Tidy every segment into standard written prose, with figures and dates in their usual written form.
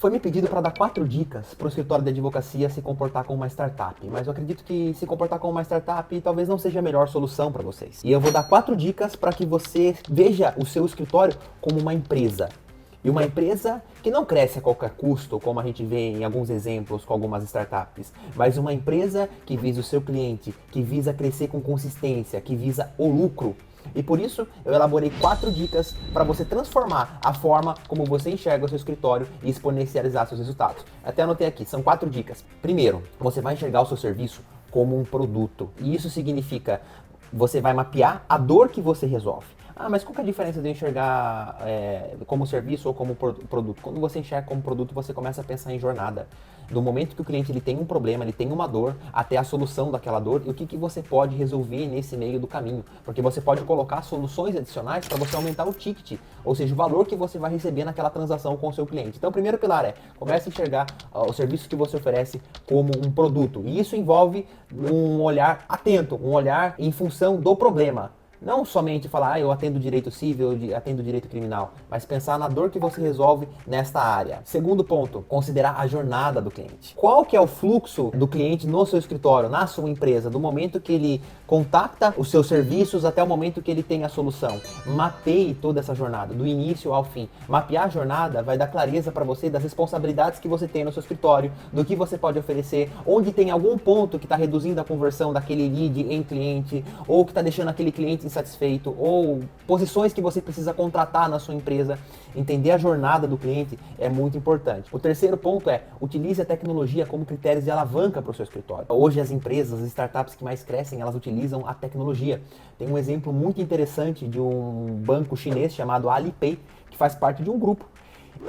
Foi me pedido para dar 4 dicas para o escritório de advocacia se comportar como uma startup, mas eu acredito que se comportar como uma startup talvez não seja a melhor solução para vocês. E eu vou dar 4 dicas para que você veja o seu escritório como uma empresa. E uma empresa que não cresce a qualquer custo, como a gente vê em alguns exemplos com algumas startups, mas uma empresa que visa o seu cliente, que visa crescer com consistência, que visa o lucro. E por isso eu elaborei 4 dicas para você transformar a forma como você enxerga o seu escritório e exponencializar seus resultados. Até anotei aqui, são 4 dicas. Primeiro, você vai enxergar o seu serviço como um produto. E isso significa, você vai mapear a dor que você resolve. Ah, mas qual que é a diferença de enxergar como serviço ou como produto? Quando você enxerga como produto, você começa a pensar em jornada. Do momento que o cliente ele tem um problema, ele tem uma dor, até a solução daquela dor e o que você pode resolver nesse meio do caminho. Porque você pode colocar soluções adicionais para você aumentar o ticket, ou seja, o valor que você vai receber naquela transação com o seu cliente. Então, o primeiro pilar é, comece a enxergar o serviço que você oferece como um produto. E isso envolve um olhar atento, um olhar em função do problema. Não somente falar, eu atendo direito civil, eu atendo direito criminal, mas pensar na dor que você resolve nesta área. Segundo ponto, considerar a jornada do cliente. Qual que é o fluxo do cliente no seu escritório, na sua empresa, do momento que ele contacta os seus serviços até o momento que ele tem a solução. Mapeie toda essa jornada, do início ao fim. Mapear a jornada vai dar clareza para você das responsabilidades que você tem no seu escritório, do que você pode oferecer, onde tem algum ponto que está reduzindo a conversão daquele lead em cliente, ou que está deixando aquele cliente insatisfeito, ou posições que você precisa contratar na sua empresa. Entender a jornada do cliente é muito importante. O terceiro ponto é, utilize a tecnologia como critério de alavanca para o seu escritório. Hoje as empresas, as startups que mais crescem, elas utilizam a tecnologia. Tem um exemplo muito interessante de um banco chinês chamado Alipay, que faz parte de um grupo.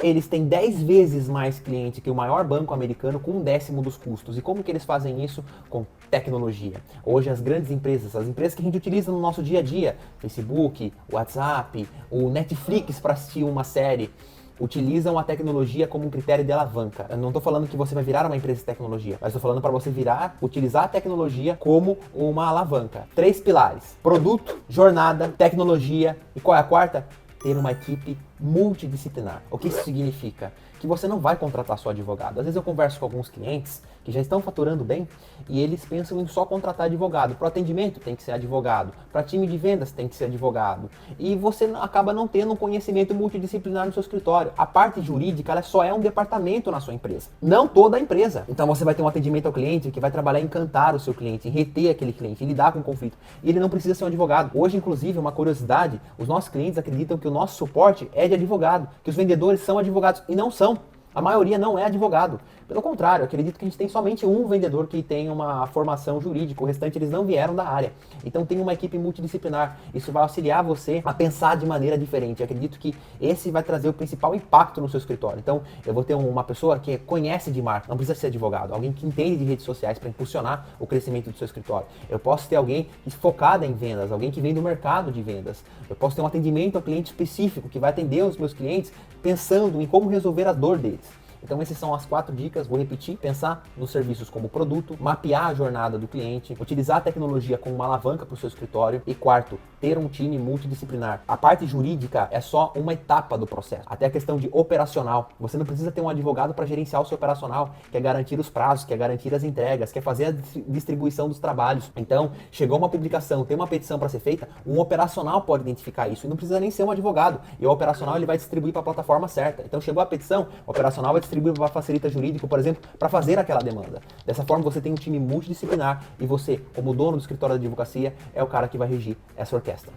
Eles têm 10 vezes mais cliente que o maior banco americano com 1/10 dos custos. E como que eles fazem isso? Com tecnologia. Hoje as grandes empresas, as empresas que a gente utiliza no nosso dia a dia, Facebook, WhatsApp, o Netflix para assistir uma série, utilizam a tecnologia como um critério de alavanca. Eu não estou falando que você vai virar uma empresa de tecnologia, mas estou falando para você utilizar a tecnologia como uma alavanca. 3 pilares: produto, jornada, tecnologia e qual é a quarta? Ter uma equipe multidisciplinar. O que isso significa? Que você não vai contratar só advogado. Às vezes eu converso com alguns clientes que já estão faturando bem e eles pensam em só contratar advogado. Para o atendimento tem que ser advogado, para time de vendas tem que ser advogado. E você acaba não tendo um conhecimento multidisciplinar no seu escritório. A parte jurídica ela só é um departamento na sua empresa, não toda a empresa. Então você vai ter um atendimento ao cliente que vai trabalhar em encantar o seu cliente, em reter aquele cliente, em lidar com o conflito. E ele não precisa ser um advogado. Hoje, inclusive, uma curiosidade, os nossos clientes acreditam que o nosso suporte é de advogado, que os vendedores são advogados e não são. A maioria não é advogado. Pelo contrário, eu acredito que a gente tem somente um vendedor que tem uma formação jurídica, o restante eles não vieram da área. Então tem uma equipe multidisciplinar. Isso vai auxiliar você a pensar de maneira diferente. Eu acredito que esse vai trazer o principal impacto no seu escritório. Então eu vou ter uma pessoa que conhece de marketing, não precisa ser advogado, alguém que entende de redes sociais para impulsionar o crescimento do seu escritório. Eu posso ter alguém focado em vendas, alguém que vem do mercado de vendas. Eu posso ter um atendimento ao cliente específico que vai atender os meus clientes pensando em como resolver a dor deles. Então essas são as 4 dicas, vou repetir: pensar nos serviços como produto, mapear a jornada do cliente, utilizar a tecnologia como uma alavanca para o seu escritório e quarto, ter um time multidisciplinar. A parte jurídica é só uma etapa do processo, até a questão de operacional. Você não precisa ter um advogado para gerenciar o seu operacional, que é garantir os prazos, que é garantir as entregas, que é fazer a distribuição dos trabalhos. Então, chegou uma publicação, tem uma petição para ser feita, um operacional pode identificar isso e não precisa nem ser um advogado. E o operacional ele vai distribuir para a plataforma certa. Então, chegou a petição, o operacional vai distribuir para facilita jurídico, por exemplo, para fazer aquela demanda. Dessa forma, você tem um time multidisciplinar e você, como dono do escritório de advocacia, é o cara que vai regir essa orquestra.